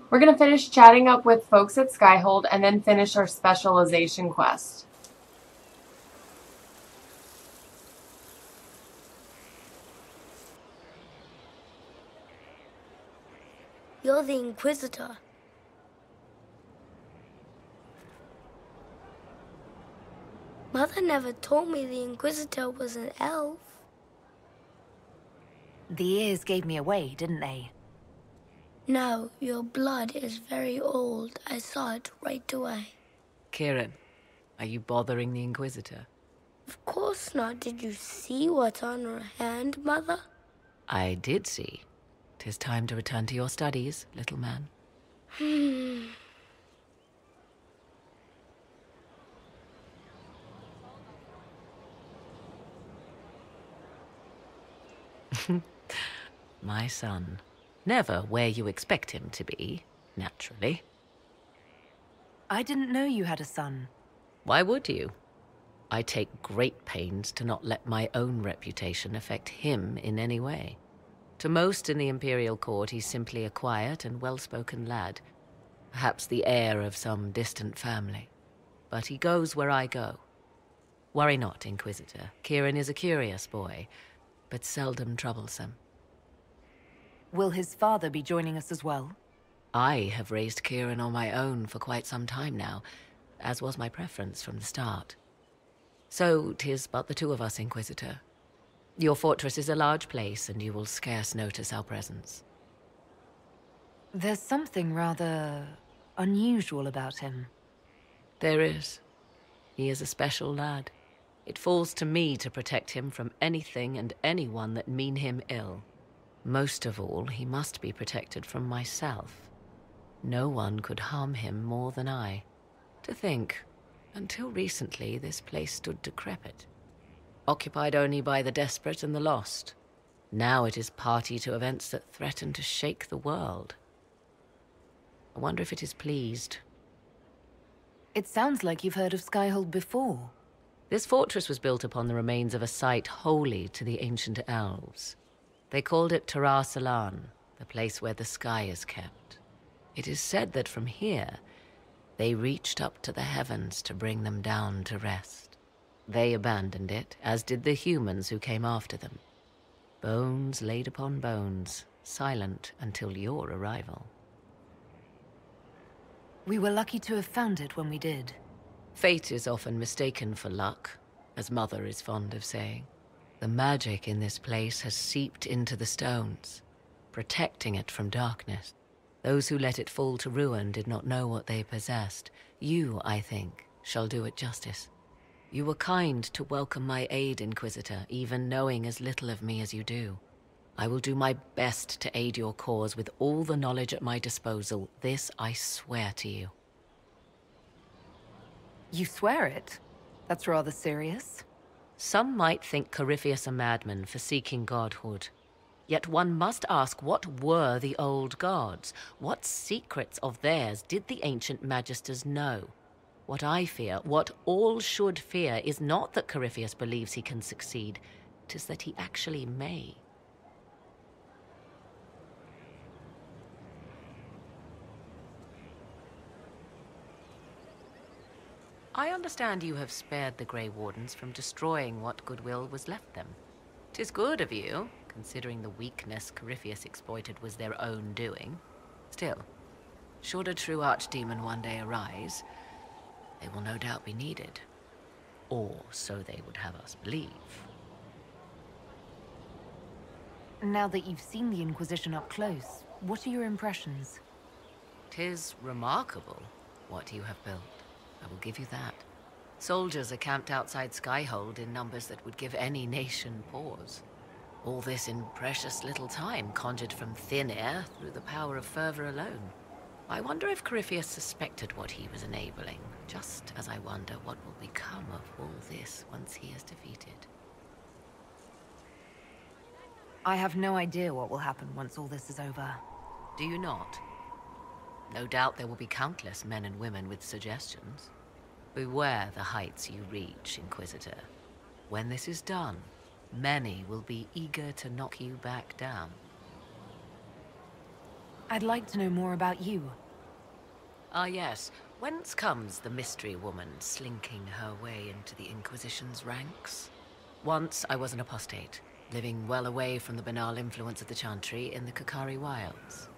We're going to finish chatting up with folks at Skyhold and then finish our specialization quest. You're the Inquisitor. Mother never told me the Inquisitor was an elf. The ears gave me away, didn't they? No, your blood is very old. I saw it right away. Kieran, are you bothering the Inquisitor? Of course not. Did you see what's on her hand, Mother? I did see. 'Tis time to return to your studies, little man. My son. Never where you expect him to be, naturally. I didn't know you had a son. Why would you? I take great pains to not let my own reputation affect him in any way. To most in the Imperial Court, he's simply a quiet and well-spoken lad. Perhaps the heir of some distant family. But he goes where I go. Worry not, Inquisitor. Kieran is a curious boy, but seldom troublesome. Will his father be joining us as well? I have raised Kieran on my own for quite some time now, as was my preference from the start. So 'tis but the two of us, Inquisitor. Your fortress is a large place, and you will scarce notice our presence. There's something rather unusual about him. There is. He is a special lad. It falls to me to protect him from anything and anyone that mean him ill. Most of all, he must be protected from myself. No one could harm him more than I. To think, until recently, this place stood decrepit, occupied only by the desperate and the lost. Now it is party to events that threaten to shake the world. I wonder if it is pleased. It sounds like you've heard of Skyhold before. This fortress was built upon the remains of a site holy to the ancient elves. They called it Tarar Salan, the place where the sky is kept. It is said that from here, they reached up to the heavens to bring them down to rest. They abandoned it, as did the humans who came after them. Bones laid upon bones, silent until your arrival. We were lucky to have found it when we did. Fate is often mistaken for luck, as Mother is fond of saying. The magic in this place has seeped into the stones, protecting it from darkness. Those who let it fall to ruin did not know what they possessed. You, I think, shall do it justice. You were kind to welcome my aid, Inquisitor, even knowing as little of me as you do. I will do my best to aid your cause with all the knowledge at my disposal. This I swear to you. You swear it? That's rather serious. Some might think Corypheus a madman for seeking godhood. Yet one must ask, what were the old gods? What secrets of theirs did the ancient magisters know? What I fear, what all should fear, is not that Corypheus believes he can succeed. 'Tis that he actually may. I understand you have spared the Grey Wardens from destroying what goodwill was left them. 'Tis good of you, considering the weakness Corypheus exploited was their own doing. Still, should a true archdemon one day arise, they will no doubt be needed. Or so they would have us believe. Now that you've seen the Inquisition up close, what are your impressions? 'Tis remarkable what you have built. I will give you that. Soldiers are camped outside Skyhold in numbers that would give any nation pause. All this in precious little time, conjured from thin air through the power of fervor alone. I wonder if Corypheus suspected what he was enabling, just as I wonder what will become of all this once he is defeated. I have no idea what will happen once all this is over. Do you not? No doubt there will be countless men and women with suggestions. Beware the heights you reach, Inquisitor. When this is done, many will be eager to knock you back down. I'd like to know more about you. Ah, yes. Whence comes the mystery woman slinking her way into the Inquisition's ranks? Once I was an apostate, living well away from the banal influence of the Chantry in the Kakari Wilds.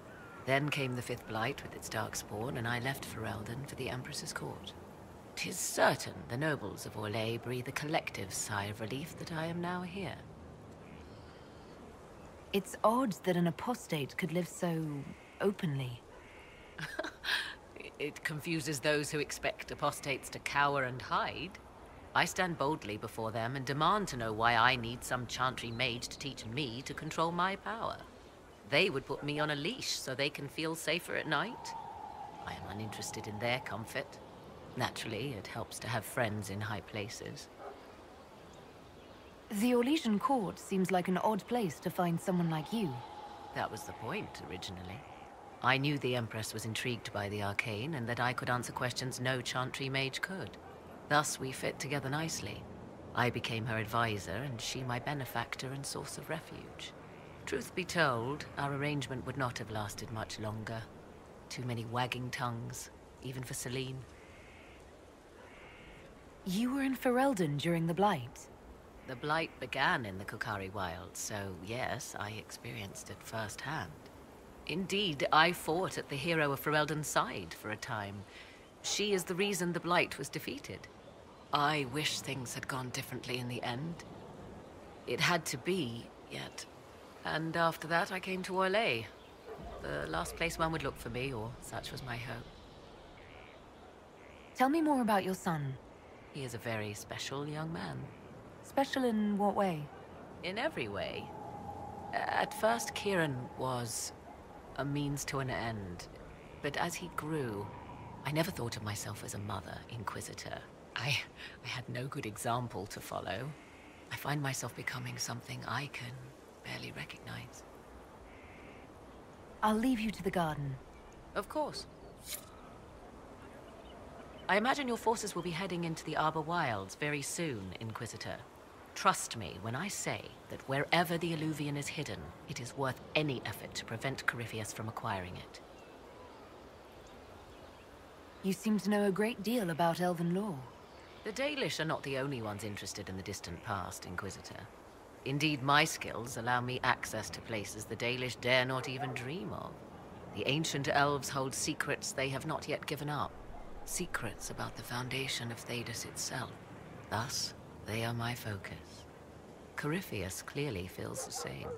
Then came the Fifth Blight with its darkspawn, and I left Ferelden for the Empress's court. 'Tis certain the nobles of Orlais breathe a collective sigh of relief that I am now here. It's odd that an apostate could live so openly. It confuses those who expect apostates to cower and hide. I stand boldly before them and demand to know why I need some Chantry mage to teach me to control my power. They would put me on a leash so they can feel safer at night. I am uninterested in their comfort. Naturally, it helps to have friends in high places. The Orlesian court seems like an odd place to find someone like you. That was the point, originally. I knew the Empress was intrigued by the arcane, and that I could answer questions no Chantry mage could. Thus, we fit together nicely. I became her advisor, and she my benefactor and source of refuge. Truth be told, our arrangement would not have lasted much longer. Too many wagging tongues, even for Celine. You were in Ferelden during the Blight. The Blight began in the Kokari Wilds, so yes, I experienced it firsthand. Indeed, I fought at the hero of Ferelden's side for a time. She is the reason the Blight was defeated. I wish things had gone differently in the end. It had to be, yet. And after that, I came to Orlais. The last place one would look for me, or such was my hope. Tell me more about your son. He is a very special young man. Special in what way? In every way. At first, Kieran was a means to an end. But as he grew, I never thought of myself as a mother inquisitor. I had no good example to follow. I find myself becoming something I can barely recognize. I'll leave you to the garden. Of course. I imagine your forces will be heading into the Arbor Wilds very soon, Inquisitor. Trust me when I say that wherever the Illuvian is hidden, it is worth any effort to prevent Corypheus from acquiring it. You seem to know a great deal about elven law. The Dalish are not the only ones interested in the distant past, Inquisitor. Indeed, my skills allow me access to places the Dalish dare not even dream of. The ancient elves hold secrets they have not yet given up. Secrets about the foundation of Thedas itself. Thus, they are my focus. Corypheus clearly feels the same.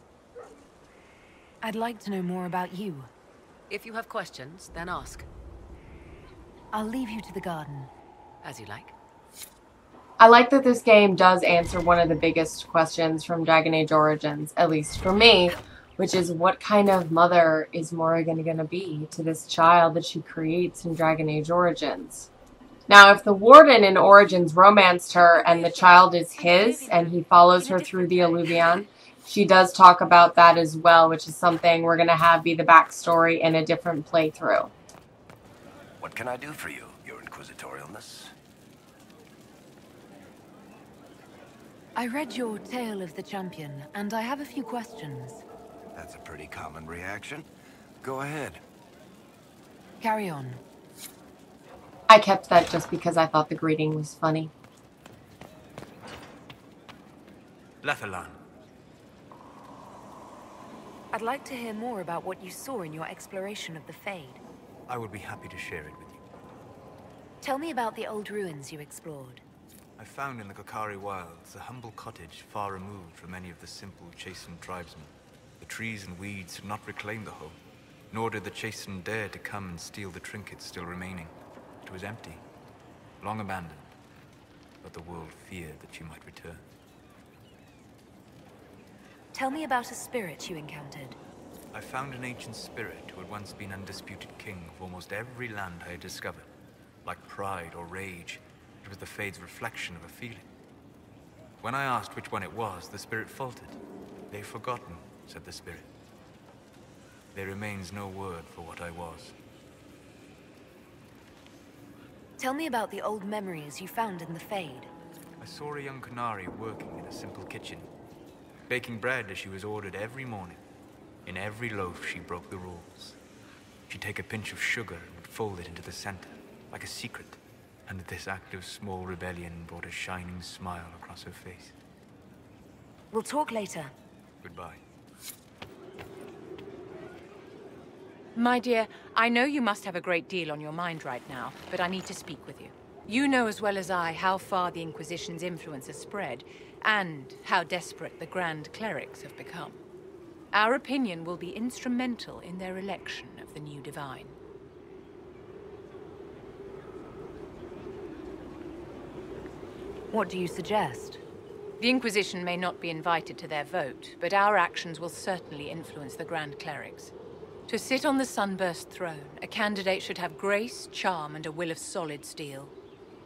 I'd like to know more about you. If you have questions, then ask. I'll leave you to the garden. As you like. I like that this game does answer one of the biggest questions from Dragon Age Origins, at least for me, which is what kind of mother is Morrigan going to be to this child that she creates in Dragon Age Origins? Now, if the Warden in Origins romanced her and the child is his and he follows her through the Illuvian, she does talk about that as well, which is something we're going to have be the backstory in a different playthrough. What can I do for you, your inquisitorialness? I read your Tale of the Champion, and I have a few questions. That's a pretty common reaction. Go ahead. Carry on. I kept that just because I thought the greeting was funny. Lethalan. I'd like to hear more about what you saw in your exploration of the Fade. I would be happy to share it with you. Tell me about the old ruins you explored. I found in the Kokari Wilds a humble cottage far removed from any of the simple, chastened tribesmen. The trees and weeds had not reclaimed the home, nor did the chastened dare to come and steal the trinkets still remaining. It was empty, long abandoned, but the world feared that she might return. Tell me about a spirit you encountered. I found an ancient spirit who had once been undisputed king of almost every land I had discovered. Like pride or rage, it was the Fade's reflection of a feeling. When I asked which one it was, the spirit faltered. "They've forgotten," said the spirit. "There remains no word for what I was." Tell me about the old memories you found in the Fade. I saw a young Canary working in a simple kitchen, baking bread as she was ordered every morning. In every loaf, she broke the rules. She'd take a pinch of sugar and fold it into the center, like a secret. And this act of small rebellion brought a shining smile across her face. We'll talk later. Goodbye. My dear, I know you must have a great deal on your mind right now, but I need to speak with you. You know as well as I how far the Inquisition's influence has spread, and how desperate the Grand Clerics have become. Our opinion will be instrumental in their election of the new Divine. What do you suggest? The Inquisition may not be invited to their vote, but our actions will certainly influence the Grand Clerics. To sit on the Sunburst throne, a candidate should have grace, charm, and a will of solid steel.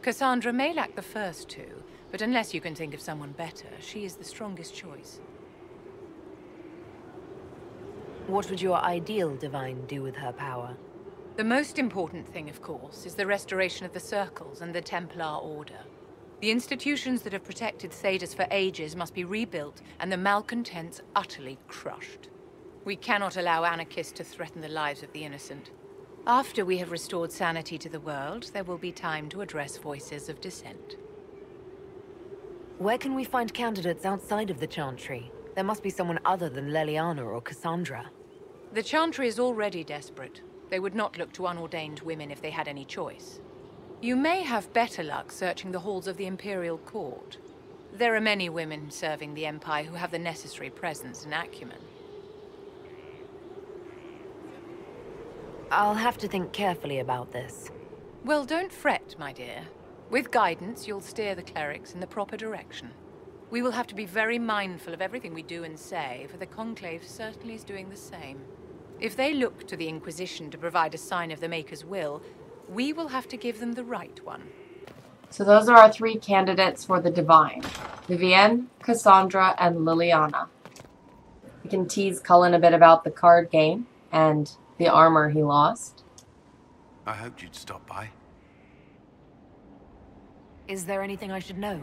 Cassandra may lack the first two, but unless you can think of someone better, she is the strongest choice. What would your ideal Divine do with her power? The most important thing, of course, is the restoration of the Circles and the Templar Order. The institutions that have protected Thedas for ages must be rebuilt, and the malcontents utterly crushed. We cannot allow anarchists to threaten the lives of the innocent. After we have restored sanity to the world, there will be time to address voices of dissent. Where can we find candidates outside of the Chantry? There must be someone other than Leliana or Cassandra. The Chantry is already desperate. They would not look to unordained women if they had any choice. You may have better luck searching the halls of the Imperial Court. There are many women serving the Empire who have the necessary presence and acumen. I'll have to think carefully about this. Well, don't fret, my dear. With guidance, you'll steer the clerics in the proper direction. We will have to be very mindful of everything we do and say, for the Conclave certainly is doing the same. If they look to the Inquisition to provide a sign of the Maker's will, we will have to give them the right one. So those are our three candidates for the Divine. Vivienne, Cassandra, and Liliana. We can tease Cullen a bit about the card game and the armor he lost. I hoped you'd stop by. Is there anything I should know?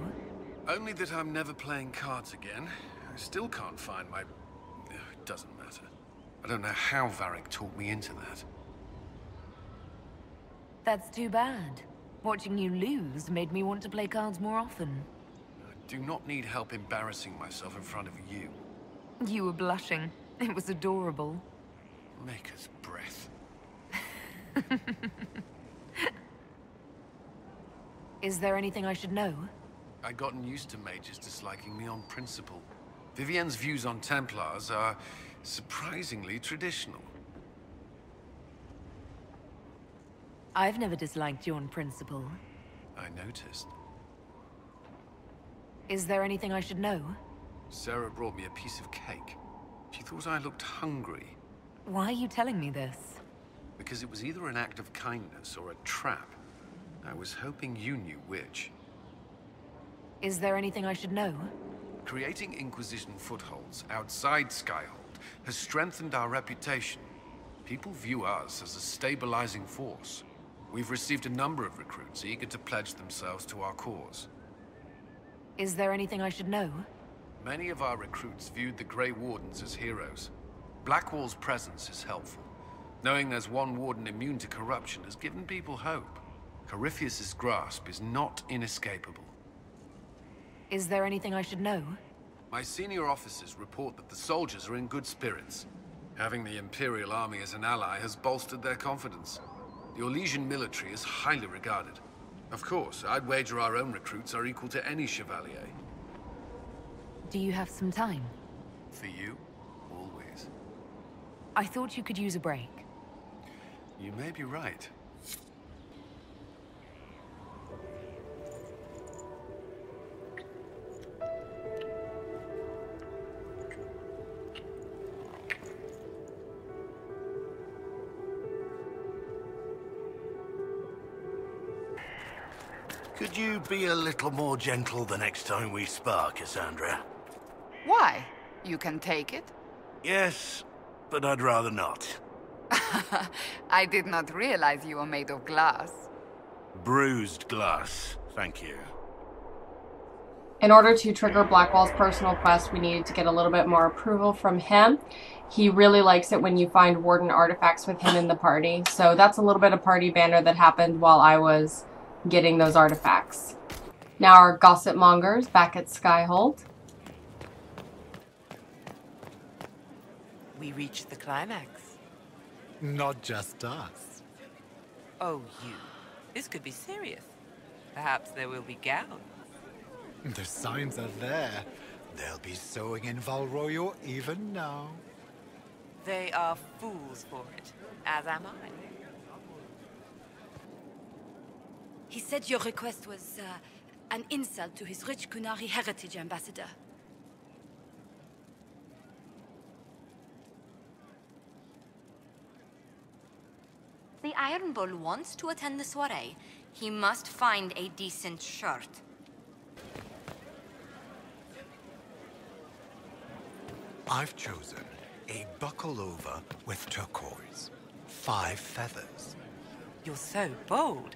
Only that I'm never playing cards again. I still can't find my... It doesn't matter. I don't know how Varric talked me into that. That's too bad. Watching you lose made me want to play cards more often. I do not need help embarrassing myself in front of you. You were blushing. It was adorable. Maker's breath. Is there anything I should know? I'd gotten used to mages disliking me on principle. Vivienne's views on Templars are surprisingly traditional. I've never disliked you on principle. I noticed. Is there anything I should know? Sarah brought me a piece of cake. She thought I looked hungry. Why are you telling me this? Because it was either an act of kindness or a trap. I was hoping you knew which. Is there anything I should know? Creating Inquisition footholds outside Skyhold has strengthened our reputation. People view us as a stabilizing force. We've received a number of recruits eager to pledge themselves to our cause. Is there anything I should know? Many of our recruits viewed the Grey Wardens as heroes. Blackwall's presence is helpful. Knowing there's one warden immune to corruption has given people hope. Corypheus's grasp is not inescapable. Is there anything I should know? My senior officers report that the soldiers are in good spirits. Having the Imperial Army as an ally has bolstered their confidence. The Orlesian military is highly regarded. Of course, I'd wager our own recruits are equal to any chevalier. Do you have some time? For you, always. I thought you could use a break. You may be right. Could you be a little more gentle the next time we spar, Cassandra? Why? You can take it? Yes, but I'd rather not. I did not realize you were made of glass. Bruised glass, thank you. In order to trigger Blackwall's personal quest, we needed to get a little bit more approval from him. he really likes it when you find Warden artifacts with him in the party. So that's a little bit of party banter that happened while I was getting those artifacts. Now our gossip mongers back at Skyhold. We reached the climax. Not just us. Oh, you. This could be serious. Perhaps there will be gowns. The signs are there. They'll be sewing in Val Royeaux even now. They are fools for it, as am I. He said your request was an insult to his rich Kunari heritage, Ambassador. The Iron Bull wants to attend the soiree. He must find a decent shirt. I've chosen a buckle over with turquoise. 5 feathers. You're so bold.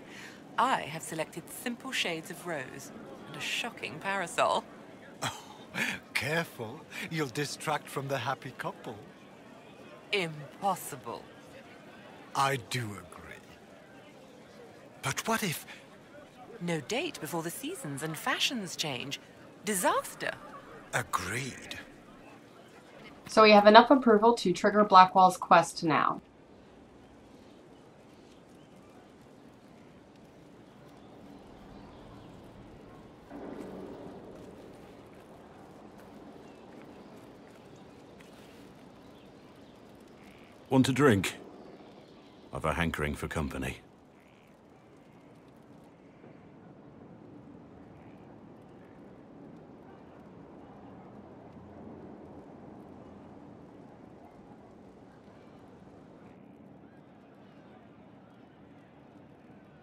I have selected simple shades of rose and a shocking parasol. Oh, careful. You'll distract from the happy couple. Impossible. I do agree. But what if... No date before the seasons and fashions change. Disaster. Agreed. So we have enough approval to trigger Blackwall's quest now. Want a drink? I've a hankering for company.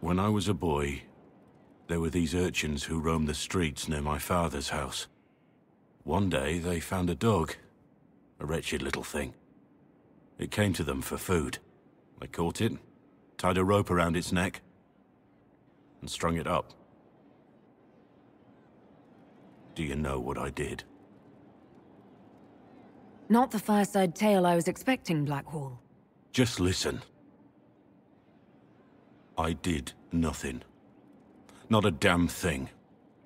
When I was a boy, there were these urchins who roamed the streets near my father's house. One day, they found a dog. A wretched little thing. It came to them for food. They caught it, tied a rope around its neck, and strung it up. Do you know what I did? Not the fireside tale I was expecting, Blackwall. Just listen. I did nothing. Not a damn thing.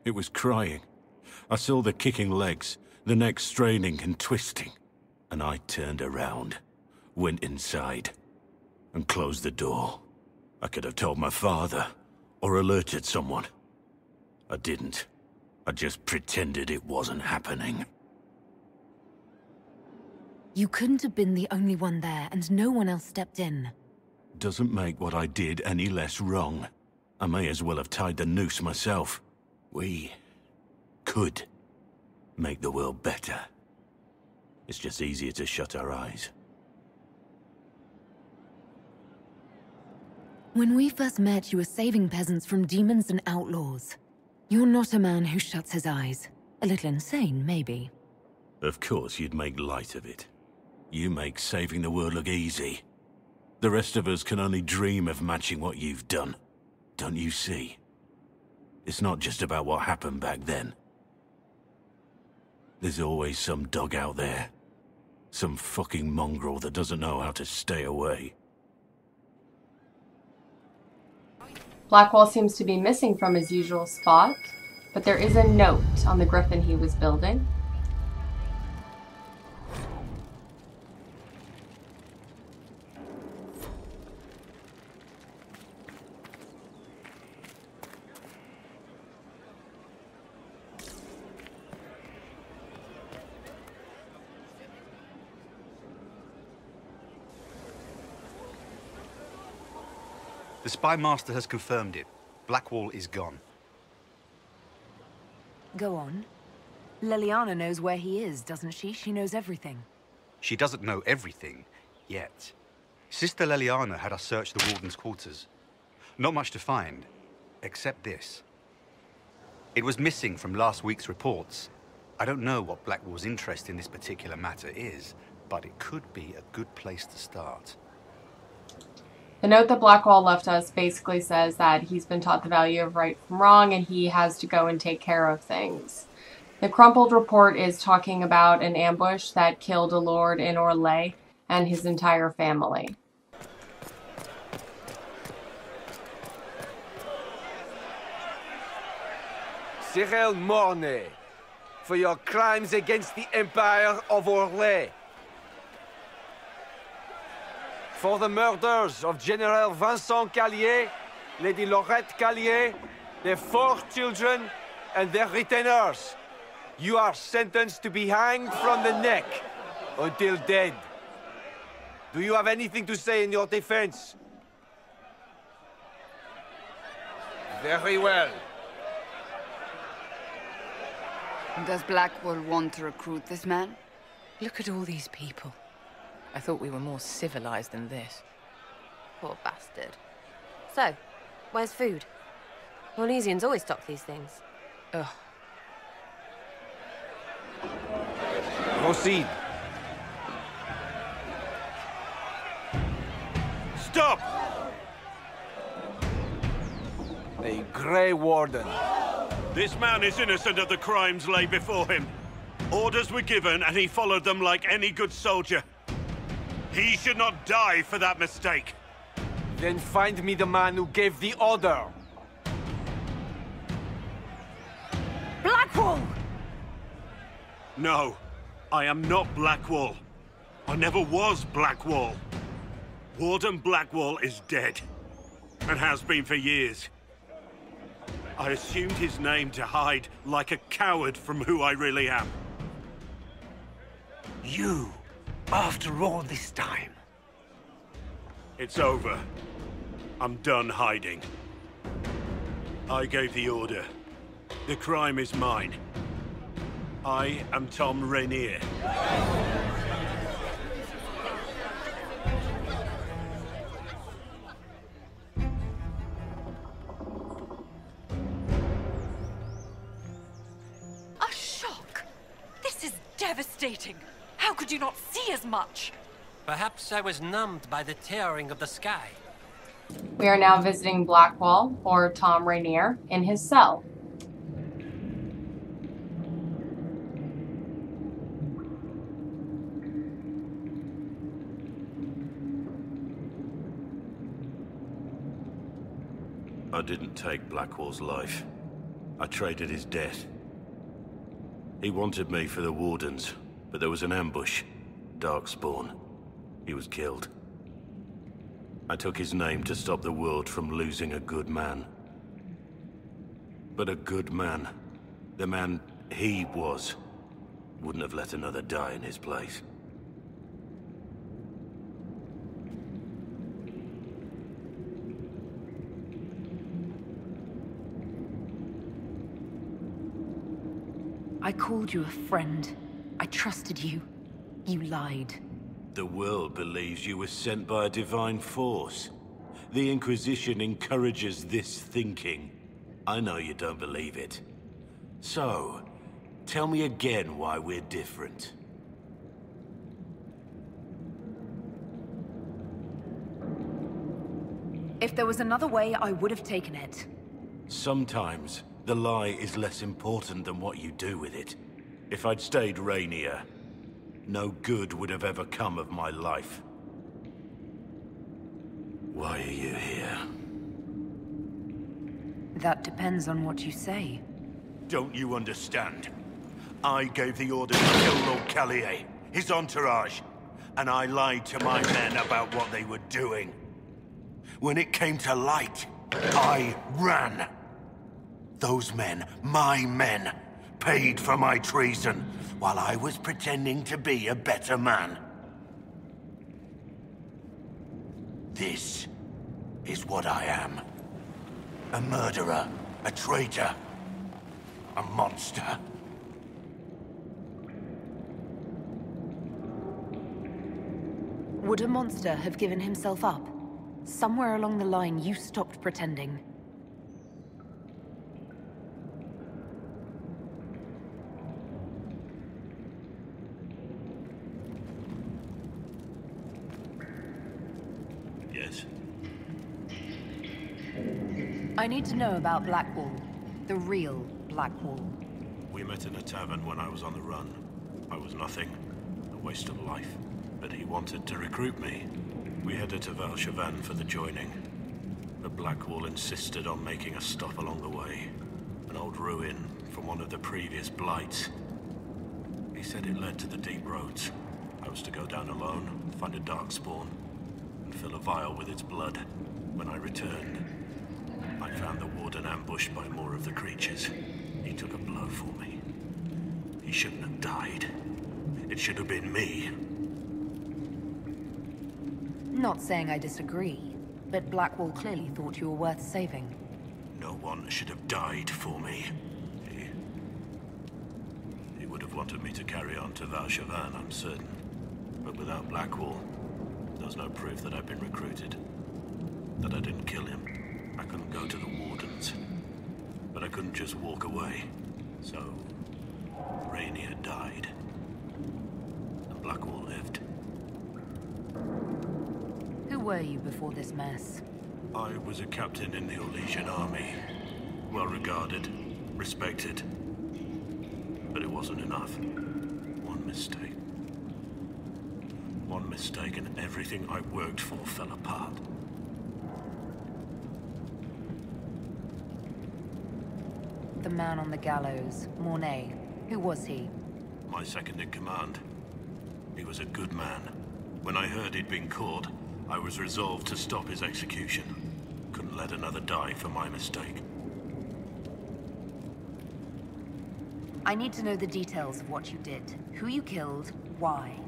It was crying. I saw the kicking legs, the neck straining and twisting. And I turned around, went inside, and closed the door. I could have told my father, or alerted someone. I didn't. I just pretended it wasn't happening. You couldn't have been the only one there, and no one else stepped in. Doesn't make what I did any less wrong. I may as well have tied the noose myself. We could make the world better. It's just easier to shut our eyes. When we first met, you were saving peasants from demons and outlaws. You're not a man who shuts his eyes. A little insane, maybe. Of course you'd make light of it. You make saving the world look easy. The rest of us can only dream of matching what you've done. Don't you see? It's not just about what happened back then. There's always some dog out there. Some fucking mongrel that doesn't know how to stay away. Blackwall seems to be missing from his usual spot, but there is a note on the griffin he was building. The Spy Master has confirmed it. Blackwall is gone. Go on. Leliana knows where he is, doesn't she? She knows everything. She doesn't know everything, yet. Sister Leliana had us search the Warden's quarters. Not much to find, except this. It was missing from last week's reports. I don't know what Blackwall's interest in this particular matter is, but it could be a good place to start. The note that Blackwall left us basically says that he's been taught the value of right from wrong and he has to go and take care of things. The crumpled report is talking about an ambush that killed a lord in Orlais, and his entire family. Cyril Mornay, for your crimes against the Empire of Orlais. For the murders of General Vincent Callier, Lady Laurette Callier, their 4 children, and their retainers. You are sentenced to be hanged from the neck until dead. Do you have anything to say in your defense? Very well. Does Blackwall want to recruit this man? Look at all these people. I thought we were more civilized than this. Poor bastard. So, where's food? Orlesians always stock these things. Ugh. Proceed. Stop! A Grey Warden. This man is innocent of the crimes laid before him. Orders were given, and he followed them like any good soldier. He should not die for that mistake. Then find me the man who gave the order. Blackwall! No, I am not Blackwall. I never was Blackwall. Warden Blackwall is dead, and has been for years. I assumed his name to hide like a coward from who I really am. You, after all this time. It's over. I'm done hiding. I gave the order. The crime is mine. I am Tom Rainier. A shock! This is devastating! How could you not see as much? Perhaps I was numbed by the tearing of the sky. We are now visiting Blackwall, or Tom Rainier, in his cell. I didn't take Blackwall's life. I traded his death. He wanted me for the Wardens, but there was an ambush. Darkspawn. He was killed. I took his name to stop the world from losing a good man. But a good man, the man he was, wouldn't have let another die in his place. I called you a friend. I trusted you. You lied. The world believes you were sent by a divine force. The Inquisition encourages this thinking. I know you don't believe it. So, tell me again why we're different. If there was another way, I would have taken it. Sometimes, the lie is less important than what you do with it. If I'd stayed Rainier, no good would have ever come of my life. Why are you here? That depends on what you say. Don't you understand? I gave the order to kill Lord Callier, his entourage, and I lied to my men about what they were doing. When it came to light, I ran. Those men, my men, paid for my treason, while I was pretending to be a better man. This is what I am. A murderer, a traitor, a monster. Would a monster have given himself up? Somewhere along the line, you stopped pretending. Yes? I need to know about Blackwall. The real Blackwall. We met in a tavern when I was on the run. I was nothing. A waste of life. but he wanted to recruit me. We headed to Valshavan for the joining. But Blackwall insisted on making a stop along the way. An old ruin from one of the previous blights. He said it led to the deep roads. I was to go down alone, find a darkspawn, and fill a vial with its blood. When I returned, I found the warden ambushed by more of the creatures. He took a blow for me. He shouldn't have died. It should have been me. Not saying I disagree, but Blackwall clearly thought you were worth saving. No one should have died for me. He would have wanted me to carry on to Valshavan, I'm certain. But without Blackwall, there's no proof that I've been recruited. That I didn't kill him. I couldn't go to the Wardens. But I couldn't just walk away. So, Rainier died. And Blackwall lived. Who were you before this mess? I was a captain in the Orlesian army. Well regarded, respected. But it wasn't enough. One mistake. One mistake and everything I worked for fell apart. The man on the gallows, Mornay. Who was he? My second in command. He was a good man. When I heard he'd been caught, I was resolved to stop his execution. Couldn't let another die for my mistake. I need to know the details of what you did. Who you killed, why.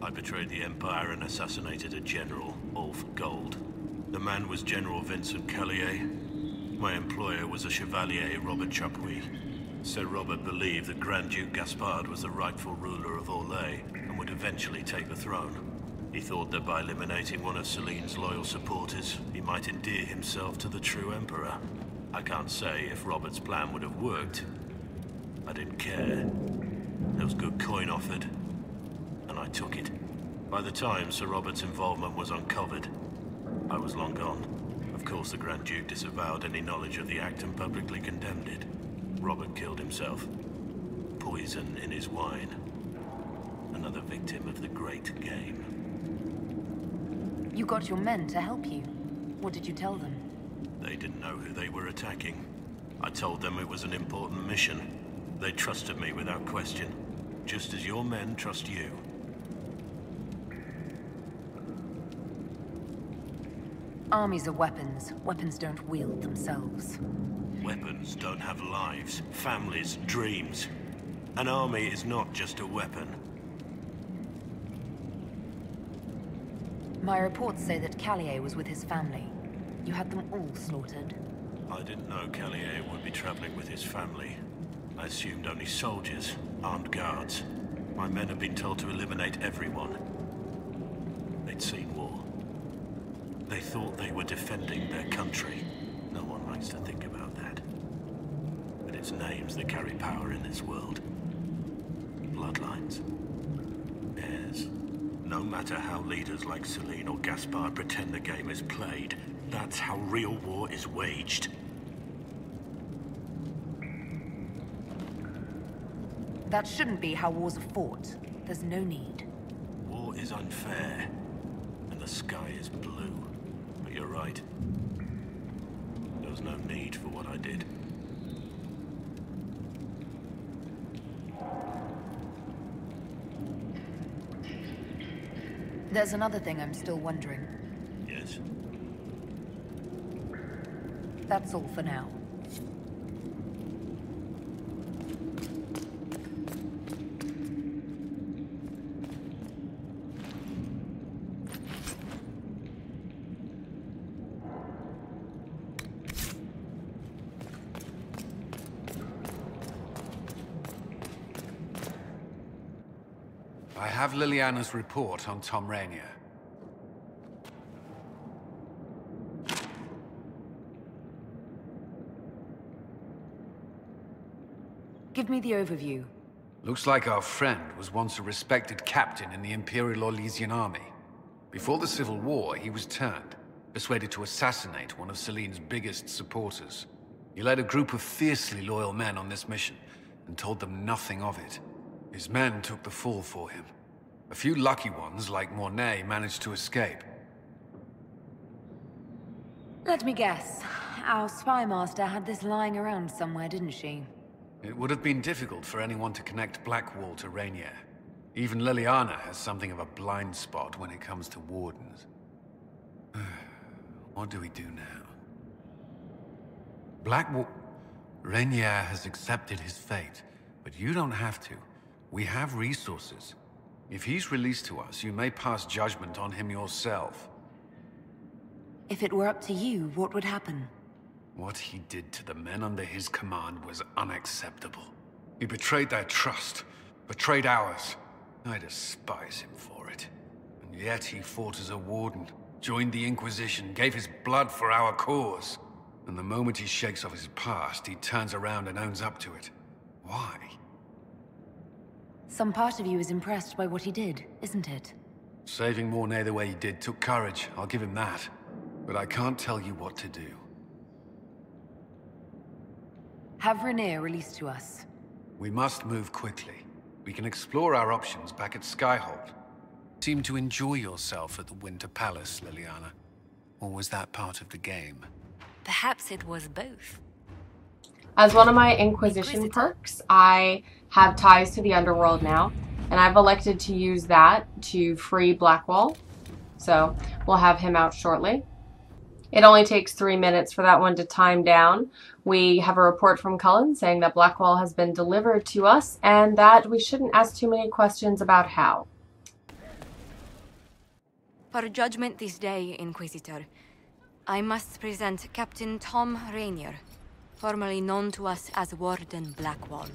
I betrayed the Empire and assassinated a general, all for gold. The man was General Vincent Callier. My employer was a Chevalier, Robert Chapuis. Sir Robert believed that Grand Duke Gaspard was the rightful ruler of Orlais and would eventually take the throne. He thought that by eliminating one of Celine's loyal supporters, he might endear himself to the true Emperor. I can't say if Robert's plan would have worked. I didn't care. There was good coin offered, and I took it. By the time Sir Robert's involvement was uncovered, I was long gone. Of course, the Grand Duke disavowed any knowledge of the act and publicly condemned it. Robert killed himself. Poison in his wine. Another victim of the great game. You got your men to help you. What did you tell them? They didn't know who they were attacking. I told them it was an important mission. They trusted me without question, just as your men trust you. Armies are weapons. Weapons don't wield themselves. Weapons don't have lives, families, dreams. An army is not just a weapon. My reports say that Callier was with his family. You had them all slaughtered. I didn't know Callier would be traveling with his family. I assumed only soldiers, armed guards. My men had been told to eliminate everyone. They'd seen war. They thought they were defending their country. No one likes to think about that. But it's names that carry power in this world. Bloodlines. Heirs. No matter how leaders like Celine or Gaspard pretend the game is played, that's how real war is waged. That shouldn't be how wars are fought. There's no need. War is unfair, and the sky is blue. But you're right. There was no need for what I did. There's another thing I'm still wondering. Yes? That's all for now. I have Liliana's report on Tom Rainier. Give me the overview. Looks like our friend was once a respected captain in the Imperial Orlesian army. Before the Civil War, he was turned, persuaded to assassinate one of Celine's biggest supporters. He led a group of fiercely loyal men on this mission, and told them nothing of it. His men took the fall for him. A few lucky ones, like Mornay, managed to escape. Let me guess. Our spy master had this lying around somewhere, didn't she? It would have been difficult for anyone to connect Blackwall to Rainier. Even Liliana has something of a blind spot when it comes to wardens. What do we do now? Blackwall... Rainier has accepted his fate, but you don't have to. We have resources. If he's released to us, you may pass judgment on him yourself. If it were up to you, what would happen? What he did to the men under his command was unacceptable. He betrayed their trust, betrayed ours. I despise him for it. And yet he fought as a warden, joined the Inquisition, gave his blood for our cause. And the moment he shakes off his past, he turns around and owns up to it. Why? Some part of you is impressed by what he did, isn't it? Saving Mornay the way he did took courage, I'll give him that. But I can't tell you what to do. Have Rainier released to us. We must move quickly. We can explore our options back at Skyhold. Seem to enjoy yourself at the Winter Palace, Liliana. Or was that part of the game? Perhaps it was both. As one of my Inquisition perks, I have ties to the underworld now, and I've elected to use that to free Blackwall. So we'll have him out shortly. It only takes 3 minutes for that one to time down. We have a report from Cullen saying that Blackwall has been delivered to us and that we shouldn't ask too many questions about how. For judgment this day, Inquisitor, I must present Captain Tom Rainier, formerly known to us as Warden Blackwall.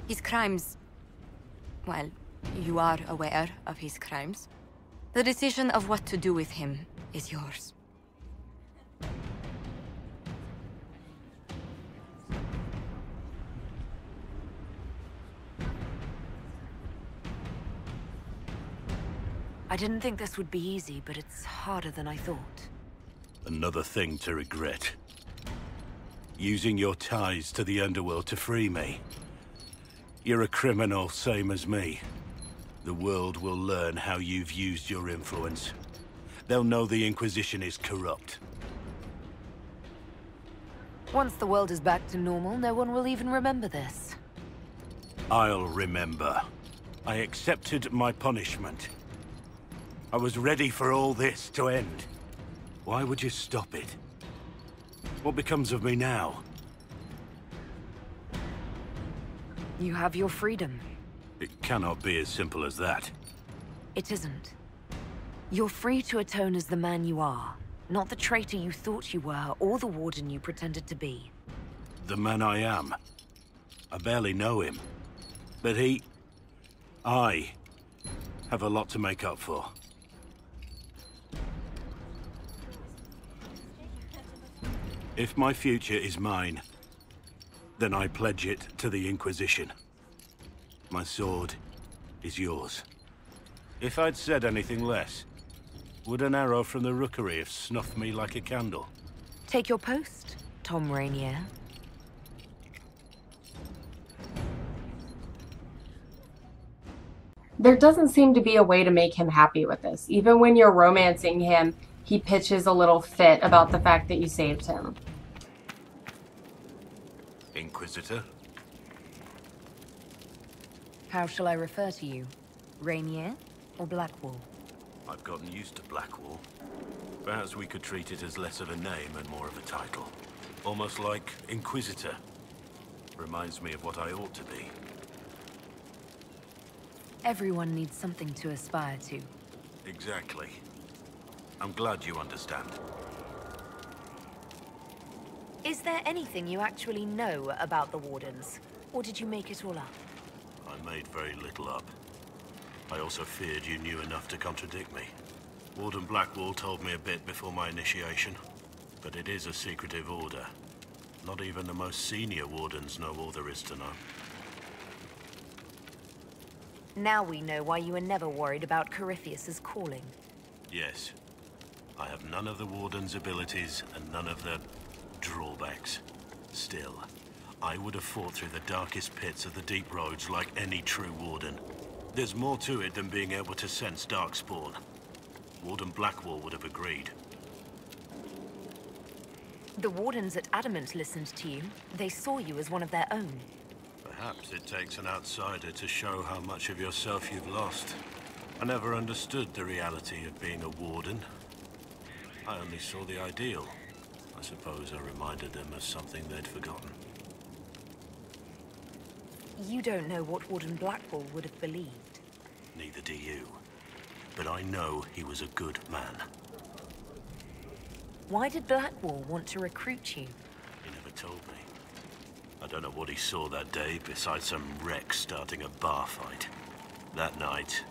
His crimes... well, you are aware of his crimes. The decision of what to do with him is yours. I didn't think this would be easy, but it's harder than I thought. Another thing to regret. Using your ties to the underworld to free me. You're a criminal, same as me. The world will learn how you've used your influence. They'll know the Inquisition is corrupt. Once the world is back to normal, no one will even remember this. I'll remember. I accepted my punishment. I was ready for all this to end. Why would you stop it? What becomes of me now? You have your freedom. It cannot be as simple as that. It isn't. You're free to atone as the man you are, not the traitor you thought you were, or the warden you pretended to be. The man I am. I barely know him. But I have a lot to make up for. If my future is mine, then I pledge it to the Inquisition. My sword is yours. If I'd said anything less, would an arrow from the rookery have snuffed me like a candle? Take your post, Tom Rainier. There doesn't seem to be a way to make him happy with this. Even when you're romancing him, he pitches a little fit about the fact that you saved him. Inquisitor? How shall I refer to you? Rainier or Blackwall? I've gotten used to Blackwall. Perhaps we could treat it as less of a name and more of a title. Almost like Inquisitor. Reminds me of what I ought to be. Everyone needs something to aspire to. Exactly. I'm glad you understand. Is there anything you actually know about the Wardens? Or did you make it all up? I made very little up. I also feared you knew enough to contradict me. Warden Blackwall told me a bit before my initiation, but it is a secretive order. Not even the most senior wardens know all there is to know. Now we know why you were never worried about Corypheus's calling. Yes. I have none of the Warden's abilities and none of the drawbacks. Still, I would have fought through the darkest pits of the deep roads like any true Warden. There's more to it than being able to sense darkspawn. Warden Blackwall would have agreed. The Wardens at Adamant listened to you. They saw you as one of their own. Perhaps it takes an outsider to show how much of yourself you've lost. I never understood the reality of being a Warden. I only saw the ideal. I suppose I reminded them of something they'd forgotten. You don't know what Warden Blackwall would have believed. Neither do you. But I know he was a good man. Why did Blackwall want to recruit you? He never told me. I don't know what he saw that day besides some wreck starting a bar fight. That night,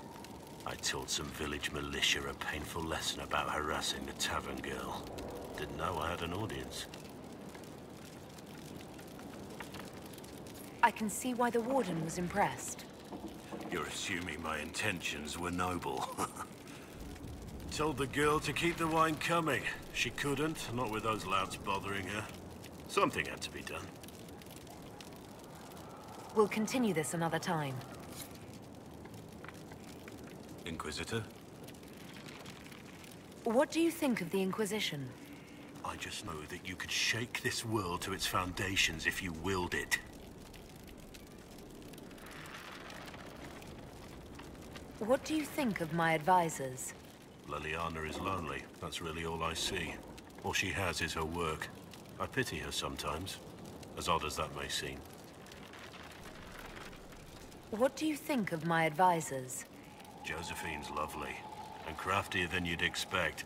I taught some village militia a painful lesson about harassing the tavern girl. Didn't know I had an audience. I can see why the Warden was impressed. You're assuming my intentions were noble. Told the girl to keep the wine coming. She couldn't, not with those lads bothering her. Something had to be done. We'll continue this another time. Inquisitor? What do you think of the Inquisition? I just know that you could shake this world to its foundations if you willed it. What do you think of my advisors? Leliana is lonely. That's really all I see. All she has is her work. I pity her sometimes, as odd as that may seem. What do you think of my advisors? Josephine's lovely, and craftier than you'd expect.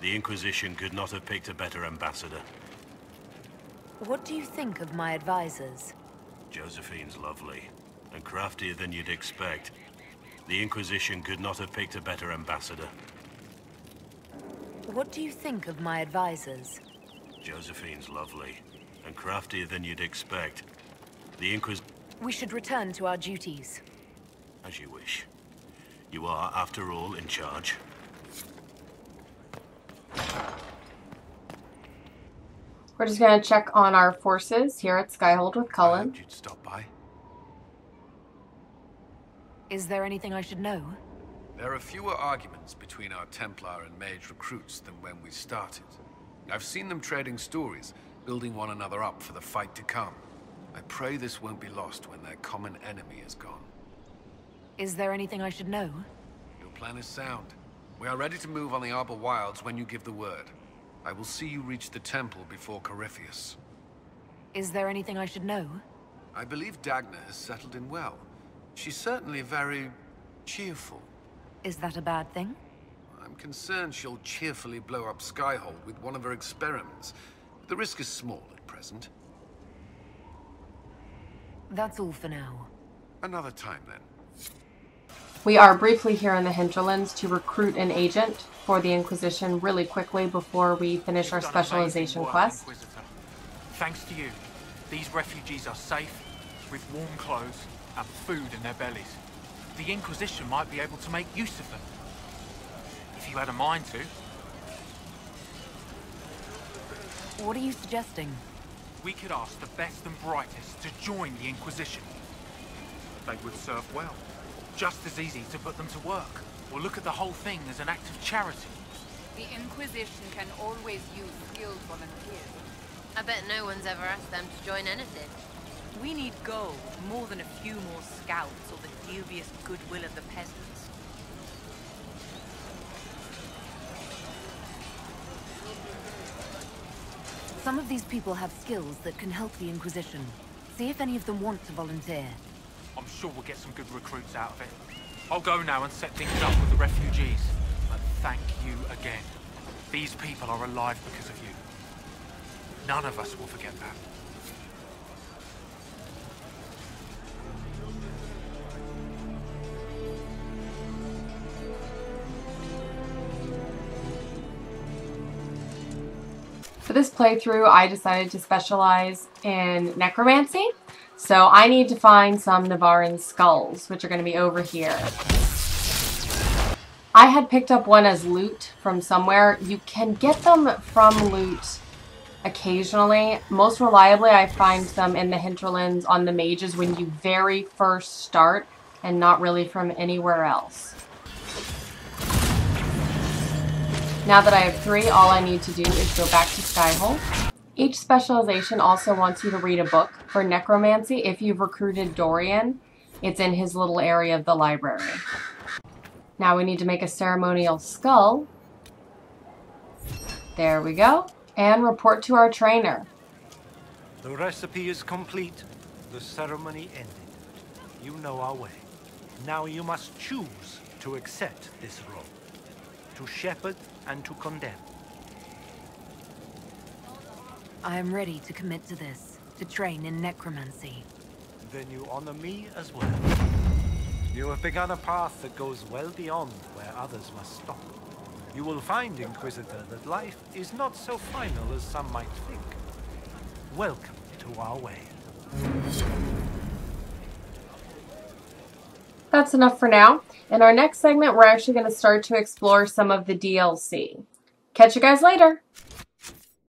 The Inquisition could not have picked a better ambassador. What do you think of my advisors? Josephine's lovely, and craftier than you'd expect. The Inquisition could not have picked a better ambassador. What do you think of my advisors? Josephine's lovely, and craftier than you'd expect. The We should return to our duties. As you wish. You are, after all, in charge. We're just going to check on our forces here at Skyhold with Cullen. You'd stop by. Is there anything I should know? There are fewer arguments between our Templar and Mage recruits than when we started. I've seen them trading stories, building one another up for the fight to come. I pray this won't be lost when their common enemy is gone. Is there anything I should know? Your plan is sound. We are ready to move on the Arbor Wilds when you give the word. I will see you reach the temple before Corypheus. Is there anything I should know? I believe Dagna has settled in well. She's certainly very cheerful. Is that a bad thing? I'm concerned she'll cheerfully blow up Skyhold with one of her experiments. The risk is small at present. That's all for now. Another time, then. We are briefly here in the hinterlands to recruit an agent for the Inquisition really quickly before we finish our specialization quest. Thanks to you, these refugees are safe, with warm clothes and food in their bellies. The Inquisition might be able to make use of them. If you had a mind to. What are you suggesting? We could ask the best and brightest to join the Inquisition. They would serve well. Just as easy to put them to work, or look at the whole thing as an act of charity. The Inquisition can always use skilled volunteers. I bet no one's ever asked them to join anything. We need gold more than a few more scouts or the dubious goodwill of the peasants. Some of these people have skills that can help the Inquisition. See if any of them want to volunteer. I'm sure we'll get some good recruits out of it. I'll go now and set things up with the refugees. But thank you again. These people are alive because of you. None of us will forget that. For this playthrough, I decided to specialize in necromancy. So I need to find some Navaran skulls, which are going to be over here. I had picked up one as loot from somewhere. You can get them from loot, occasionally. Most reliably, I find them in the hinterlands on the mages when you very first start and not really from anywhere else. Now that I have 3, all I need to do is go back to Skyhold. Each specialization also wants you to read a book. For Necromancy, if you've recruited Dorian, it's in his little area of the library. Now we need to make a ceremonial skull. There we go. And report to our trainer. The recipe is complete. The ceremony ended. You know our way. Now you must choose to accept this role. To shepherd and to condemn. I am ready to commit to this, to train in necromancy. Then you honor me as well. You have begun a path that goes well beyond where others must stop. You will find, Inquisitor, that life is not so final as some might think. Welcome to our way. That's enough for now. In our next segment, we're actually going to start to explore some of the DLC. Catch you guys later!